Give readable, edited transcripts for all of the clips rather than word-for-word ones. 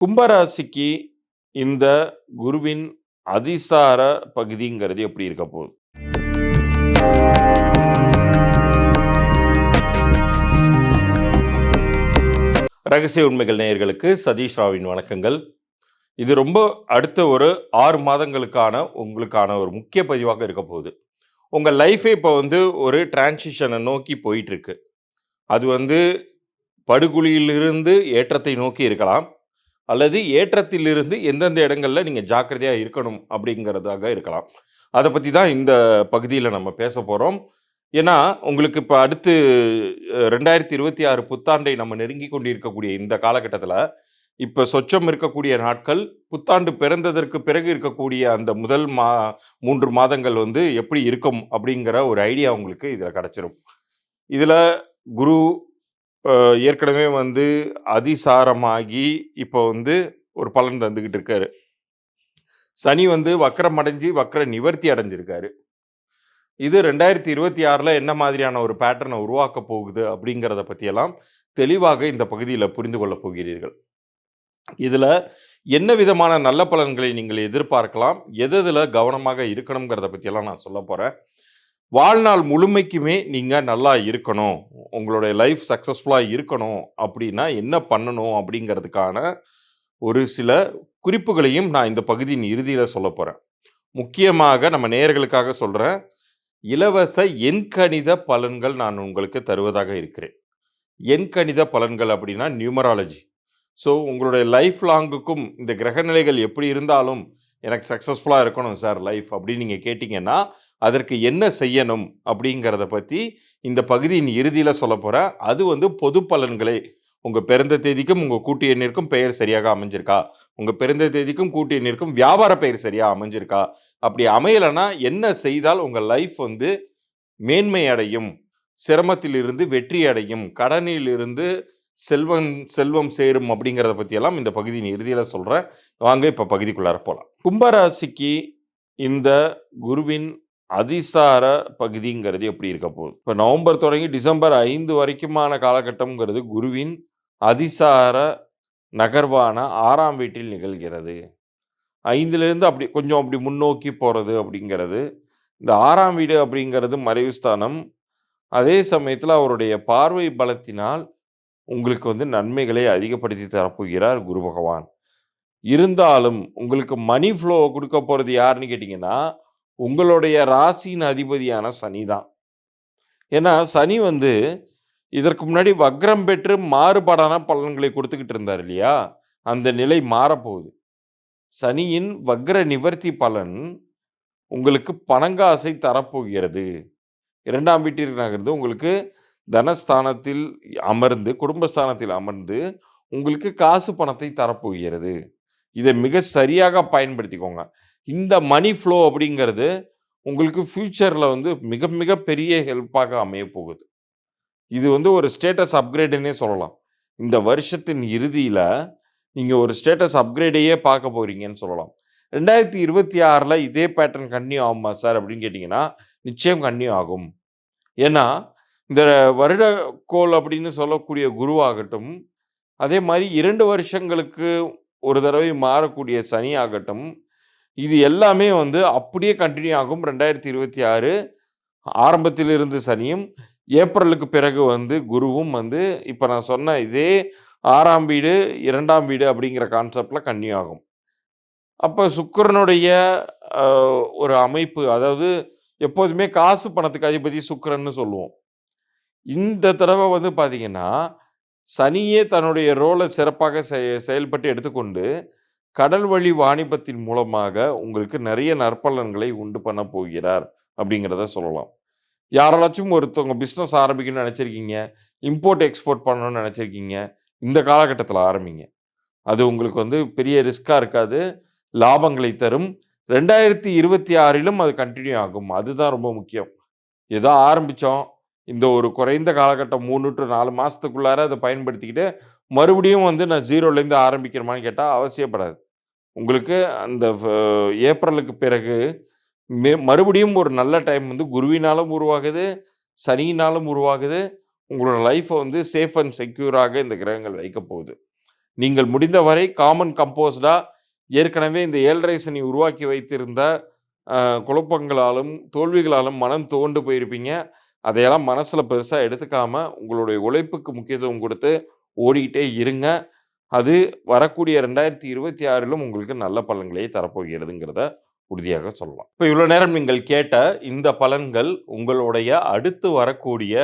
கும்பராசிக்கு இந்த குருவின் அதிசார பகுதிங்கிறது எப்படி இருக்க போகுது? ரகசிய உண்மைகள் நேயர்களுக்கு சதீஷ் ராவின் வணக்கங்கள். இது ரொம்ப அடுத்த ஒரு 6 மாதங்களுக்கான உங்களுக்கான ஒரு முக்கிய பதிவாக இருக்க போகுது. உங்க லைஃபே இப்போ ஒரு டிரான்சிஷனை நோக்கி போயிட்டு இருக்கு. அது படுகுழியிலிருந்து ஏற்றத்தை நோக்கி இருக்கலாம். அல்லது ஏற்றத்திலிருந்து எந்தெந்த இடங்கள்ல நீங்க ஜாக்கிரதையா இருக்கணும் அப்படிங்கிறதாக இருக்கலாம். அத பத்தி தான் இந்த பகுதியில நம்ம பேசப் போறோம். ஏன்னா, உங்களுக்கு இப்ப அடுத்து 2026 புத்தாண்டை நம்ம நெருங்கிக் கொண்டிருக்கக்கூடிய இந்த காலகட்டத்தில, இப்ப சொச்சம் இருக்கக்கூடிய நாட்கள், புத்தாண்டு பிறந்ததற்கு பிறகு இருக்கக்கூடிய அந்த முதல் 3 மாதங்கள் எப்படி இருக்கும் அப்படிங்கிற ஒரு ஐடியா உங்களுக்கு இதுல கிடைச்சிரும். இதுல குரு அ ஏற்கனவே அதிசாரமாகி, இப்போ ஒரு பலன் தந்துகிட்டு இருக்காரு. சனி வக்ரம் அடைஞ்சு, வக்ர நிவர்த்தி அடைஞ்சிருக்காரு. இது 2026ல என்ன மாதிரியான ஒரு பேட்டர்ன உருவாக்கப் போகுது அப்படிங்கிறத பத்தியெல்லாம் தெளிவாக இந்த பகுதியில புரிந்து கொள்ளப் போகிறீர்கள். இதுல என்ன விதமான நல்ல பலன்களை நீங்கள் எதிர்பார்க்கலாம்? எதுல கவனமாக இருக்கணும்ங்கிறத பத்தியெல்லாம் நான் சொல்லப் போறேன். வாழ்நாள் முழுமைக்குமே நீங்க நல்லா இருக்கணும். உங்களுடைய லைஃப் சக்சஸ்ஃபுல்லா இருக்கணும் அப்படின்னா என்ன பண்ணணும்? அப்படிங்கிறதுக்கான ஒரு சில குறிப்புகளையும் நான் இந்த பகுதியின் இறுதியில சொல்லப் போறேன். முக்கியமாக நம்ம நேயர்களுக்காக சொல்றேன். இலவச எண்கணித பலன்கள் நான் உங்களுக்கு தருவதாக இருக்கிறேன். எண்கணித பலன்கள் அப்படின்னா நியூமராலஜி. ஸோ உங்களுடைய லைஃப் லாங்குக்கும் இந்த கிரகநிலைகள் எப்படி இருந்தாலும் எனக்கு சக்ஸஸ்ஃபுல்லா இருக்கணும் சார் லைஃப் அப்படின்னு நீங்க கேட்டீங்கன்னா, அதற்கு என்ன செய்யணும் அப்படிங்கிறத பத்தி இந்த பகுதியின் இறுதியில சொல்லப் போறேன். அது பொது பலன்களே. உங்க பிறந்த தேதிக்கும், உங்க கூட்டு எண்ணிற்கும் பெயர் சரியாக அமைஞ்சிருக்கா? உங்க பிறந்த தேதிக்கும், கூட்டு எண்ணிற்கும் வியாபார பெயர் சரியா அமைஞ்சிருக்கா? அப்படி அமையலன்னா என்ன செய்தால் உங்க லைஃப் மேன்மை அடையும்? சிரமத்திலிருந்து வெற்றி அடையும்? கடனிலிருந்து செல்வம் சேரும் அப்படிங்கிறத பத்தியெல்லாம் இந்த பகுதியின் இறுதியில சொல்றேன். வாங்க இப்ப பகுதிக்குள்ளார போலாம். கும்பராசிக்கு இந்த குருவின் அதிசார பகுதிங்கிறது எப்படி இருக்க போகுது? இப்ப நவம்பர் தொடங்கி டிசம்பர் 5 வரைக்குமான காலகட்டம்ங்கிறது குருவின் அதிசார நகர்வான 6ஆம் வீட்டில் நிகழ்கிறது. 5லிருந்து அப்படி முன்னோக்கி போறது அப்படிங்கிறது. இந்த 6ஆம் வீடு அப்படிங்கிறது மறைவு ஸ்தானம். அதே சமயத்தில அவருடைய பார்வை பலத்தினால் உங்களுக்கு நன்மைகளை அதிகப்படுத்தி தரப்போகிறார் குரு பகவான். இருந்தாலும் உங்களுக்கு மனி ஃப்ளோ குடுக்க போறது யாருன்னு கேட்டீங்கன்னா, உங்களுடைய ராசியின் அதிபதியான சனி தான். ஏன்னா, சனி இதற்கு முன்னாடி வக்ரம் பெற்று மாறுபாடான பலன்களை குடுத்துக்கிட்டு இருந்தார் இல்லையா? அந்த நிலை மாறப்போகுது. சனியின் வக்ர நிவர்த்தி பலன் உங்களுக்கு பணங்காசை தரப்போகிறது. 2ஆம் வீட்டிற்கு நகர்ந்து உங்களுக்கு தனஸ்தானத்தில் அமர்ந்து, குடும்பஸ்தானத்தில் அமர்ந்து, உங்களுக்கு காசு பணத்தை தரப்போகிறது. இத மிக சரியாக பயன்படுத்திக்கோங்க. இந்த மனி ஃப்ளோ அப்படிங்கிறது உங்களுக்கு ஃபியூச்சர்ல மிக மிக பெரிய ஹெல்ப்பாக அமையப் போகுது. இது ஒரு ஸ்டேட்டஸ் அப்கிரேடுன்னே சொல்லலாம். இந்த வருஷத்தின் இறுதியில நீங்க ஒரு ஸ்டேட்டஸ் அப்கிரேடையே பார்க்க போறீங்கன்னு சொல்லலாம். 2026ல இதே பேட்டர்ன் கன்டின்யூ ஆகுமா சார் அப்படின்னு கேட்டீங்கன்னா, நிச்சயம் கன்டின்யூ ஆகும். ஏன்னா, இந்த வருடக்கோள் அப்படின்னு சொல்லக்கூடிய குருவாகட்டும், அதே மாரி 2 வருஷங்களுக்கு ஒரு தடவை மாறக்கூடிய சனி ஆகட்டும், இது எல்லாமே அப்படியே கன்டின்யூ ஆகும். 2026 ஆரம்பத்தில் இருந்து சனியும், ஏப்ரலுக்கு பிறகு குருவும் இப்ப நான் சொன்ன இதே 6ஆம் வீடு, 2ஆம் வீடு அப்படிங்கிற கான்செப்ட்ல கன்டின்யூ ஆகும். அப்ப சுக்கிரனுடைய அ ஒரு அமைப்பு, அதாவது எப்போதுமே காசு பணத்துக்கு அதிபதி சுக்கிரன்னு சொல்லுவோம். இந்த தடவ பார்த்தீங்கன்னா, சனியே தன்னுடைய ரோல சிறப்பாக செயல்பட்டு எடுத்துக்கொண்டு, கடல் வழி வாணிபத்தின் மூலமாக உங்களுக்கு நெறைய நற்பலன்களை உண்டு பண்ண போகிறார், அப்படிங்கிறத சொல்லலாம். யாராலாச்சும் ஒருத்தவங்க பிசினஸ் ஆரம்பிக்கணும்னு நெனச்சிருக்கீங்க, இம்போர்ட், எக்ஸ்போர்ட் பண்ணணும்னு நெனச்சிருக்கீங்க, இந்த காலகட்டத்தில ஆரம்பிங்க. அது உங்களுக்கு பெரிய ரிஸ்க்கா இருக்காது. லாபங்களை தரும். 2026லும் அது கன்டின்யூ ஆகும். அதுதான் ரொம்ப முக்கியம். ஏதோ ஆரம்பிச்சோம். இந்த ஒரு குறைந்த காலகட்டம் 3 டூ 4 மாசத்துக்குள்ளார அத பயன்படுத்திக்கிட்டு, மறுபடியும் நான் 0லேருந்து ஆரம்பிக்கணுமான்னு கேட்டா அவசியப்படாது. உங்களுக்கு அந்த ஏப்ரலுக்கு பிறகு மறுபடியும் ஒரு நல்ல டைம் குருவினாலும் உருவாகுது, சனியினாலும் உருவாகுது. உங்களோட லைஃப்ப சேஃப் அண்ட் செக்யூராக இந்த கிரகங்கள் வைக்கப்போகுது. நீங்கள் முடிந்தவரை காமன் கம்போஸ்டா ஏற்கனவே இந்த 7:30 சனி உருவாக்கி வைத்திருந்த குழப்பங்களாலும், தோல்விகளாலும் மனம் துவண்டு போயிருப்பீங்க. அதையெல்லாம் மனசுல பெருசா எடுத்துக்காம, உங்களுடைய உழைப்புக்கு முக்கியத்துவம் குடுத்து ஓடிக்கிட்டே இருங்க. அது வரக்கூடிய 2026லும் உங்களுக்கு நல்ல பலன்களை தரப்போகிறதுங்கிறத உறுதியாக சொல்லலாம். இப்ப இவ்வளோ நேரம் நீங்கள் கேட்ட இந்த பலன்கள் உங்களுடைய அடுத்து வரக்கூடிய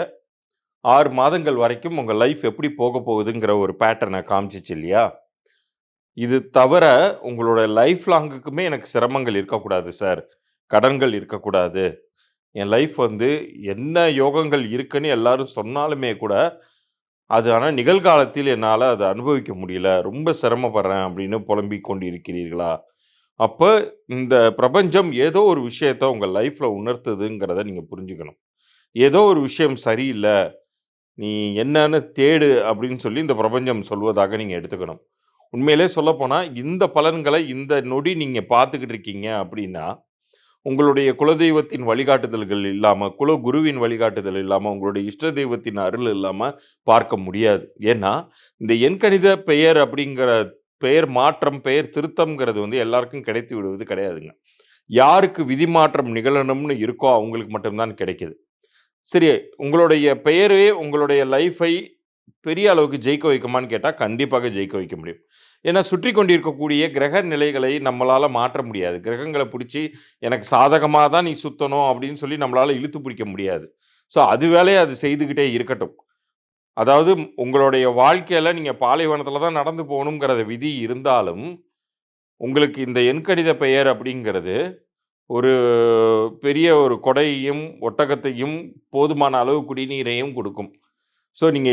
6 மாதங்கள் வரைக்கும் உங்க லைஃப் எப்படி போகப்போகுதுங்கிற ஒரு பேட்டர்ன காமிச்சுச்சு இல்லையா? இது தவிர உங்களோட லைஃப் லாங்குக்குமே எனக்கு சிரமங்கள் இருக்கக்கூடாது சார். கடன்கள் இருக்கக்கூடாது. என் லைஃப் வந்து என்ன யோகங்கள் இருக்குன்னு எல்லாரும் சொன்னாலுமே கூட, அது ஆனா நிகழ்காலத்தில் என்னால அத அனுபவிக்க முடியல. ரொம்ப சிரமப்படுறேன் அப்படின்னு புலம்பிக் கொண்டிருக்கிறீர்களா? அப்ப இந்த பிரபஞ்சம் ஏதோ ஒரு விஷயத்த உங்க லைஃப்ல உணர்த்துதுங்கிறத நீங்க புரிஞ்சுக்கணும். ஏதோ ஒரு விஷயம் சரியில்ல. நீ என்னன்னு தேடு அப்படின்னு சொல்லி இந்த பிரபஞ்சம் சொல்வதாக நீங்க எடுத்துக்கணும். உண்மையிலே சொல்லப்போனா, இந்த பலன்கள இந்த நொடி நீங்க பார்த்துக்கிட்டு இருக்கீங்க அப்படின்னா, உங்களுடைய குலதெய்வத்தின் வழிகாட்டுதல்கள் இல்லாம, குலகுருவின் வழிகாட்டுதல் இல்லாம, உங்களுடைய இஷ்ட தெய்வத்தின் அருள் இல்லாம பார்க்க முடியாது. ஏன்னா, இந்த எண்கணித பெயர் அப்படிங்கிற பெயர் மாற்றம், பெயர் திருத்தம்ங்கிறது வந்து எல்லாருக்கும் கிடைத்து விடுவது கிடையாதுங்க. யாருக்கு விதி மாற்றம் நிகழணும்னு இருக்கோ, அவங்களுக்கு மட்டும் தான் கிடைக்குது. சரி, உங்களுடைய பெயரே உங்களுடைய லைஃபை பெரிய அளவுக்கு ஜெயிக்க வைக்குமான்னு கேட்டா, கண்டிப்பாக ஜெயிக்க வைக்க முடியும். ஏன்னா, சுற்றி கொண்டிருக்கக்கூடிய கிரக நிலைகளை நம்மளால மாற்ற முடியாது. கிரகங்கள புடிச்சு, எனக்கு சாதகமா தான் நீ சுத்தணும் அப்படின்னு சொல்லி நம்மளால இழுத்து பிடிக்க முடியாது. ஸோ, அது வேலைய அது செய்துகிட்டே இருக்கட்டும். அதாவது உங்களுடைய வாழ்க்கையில நீங்க பாலைவனத்தில தான் நடந்து போகணுங்கிறத விதி இருந்தாலும், உங்களுக்கு இந்த எண்கணித பெயர் அப்படிங்கிறது ஒரு பெரிய ஒரு கொடையையும், ஒட்டகத்தையும், போதுமான அளவு குடிநீரையும் குடுக்கும். ஸோ, நீங்க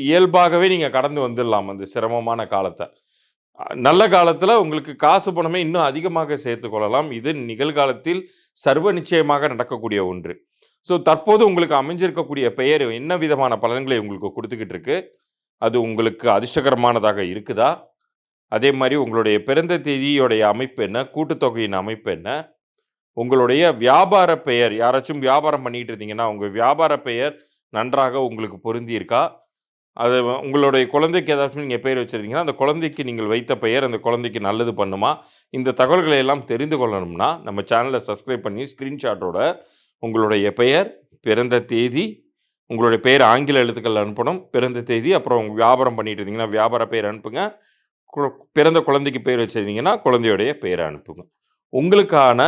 இயல்பாகவே நீங்க கடந்து வந்துடலாம் அந்த சிரமமான காலத்த. நல்ல காலத்துல உங்களுக்கு காசு, பணமே இன்னும் அதிகமாக சேர்த்துக் கொள்ளலாம். இது நிகழ்காலத்தில் சர்வ நிச்சயமாக நடக்கக்கூடிய ஒன்று. ஸோ, தற்போது உங்களுக்கு அமைஞ்சிருக்கக்கூடிய பெயர் என்ன விதமான பலன்களை உங்களுக்கு குடுத்துக்கிட்டு இருக்கு? அது உங்களுக்கு அதிர்ஷ்டகரமானதாக இருக்குதா? அதே மாரி உங்களுடைய பிறந்த தேதியோடைய அமைப்பு என்ன? கூட்டுத்தொகையின் அமைப்பு என்ன? உங்களுடைய வியாபார பெயர் யாராச்சும் வியாபாரம் பண்ணிட்டு இருந்தீங்கன்னா, உங்க வியாபார பெயர் நன்றாக உங்களுக்கு பொருந்தியிருக்கா? அது உங்களுடைய குழந்தைக்கு ஏதாச்சும் நீங்க பெயர் வச்சிருந்தீங்கன்னா, அந்த குழந்தைக்கு நீங்கள் வைத்த பெயர் அந்த குழந்தைக்கு நல்லது பண்ணுமா? இந்த தகவல்களை எல்லாம் தெரிந்து கொள்ளணும்னா, நம்ம சேனல சப்ஸ்கிரைப் பண்ணி ஸ்கிரீன்ஷாட்டோட உங்களுடைய பெயர், பிறந்த தேதி, உங்களுடைய பெயர் ஆங்கில எழுத்துக்கள் அனுப்பணும். பிறந்த தேதி, அப்புறம் வியாபாரம் பண்ணிட்டு இருந்தீங்கன்னா, வியாபார பெயர் அனுப்புங்க. கு பிறந்த குழந்தைக்கு பெயர் வச்சிருந்தீங்கன்னா, குழந்தையுடைய பெயர அனுப்புங்க. உங்களுக்கான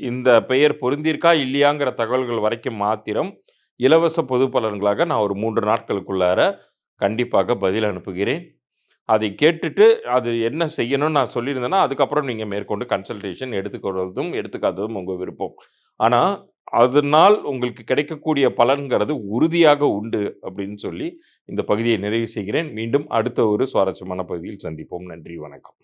இந்த பெயர் பொருந்தியிருக்கா, இல்லையாங்கிற தகவல்கள் வரைக்கும் மாத்திரம், இலவச பொது பலன்களாக நான் ஒரு 3 நாட்களுக்குள்ளார கண்டிப்பாக பதில் அனுப்புகிறேன். அதை கேட்டுட்டு, அது என்ன செய்யணும்னு நான் சொல்லியிருந்தேன்னா, அதுக்கப்புறம் நீங்க மேற்கொண்டு கன்சல்டேஷன் எடுத்துக்கொள்வதும், எடுத்துக்காததும் உங்க விருப்பம். ஆனா, அதனால் உங்களுக்கு கிடைக்கக்கூடிய பலன்கிறது உறுதியாக உண்டு அப்படின்னு சொல்லி, இந்த பகுதியை நிறைவு செய்கிறேன். மீண்டும் அடுத்த ஒரு சுவாரஸ்யமான பகுதியில் சந்திப்போம். நன்றி, வணக்கம்.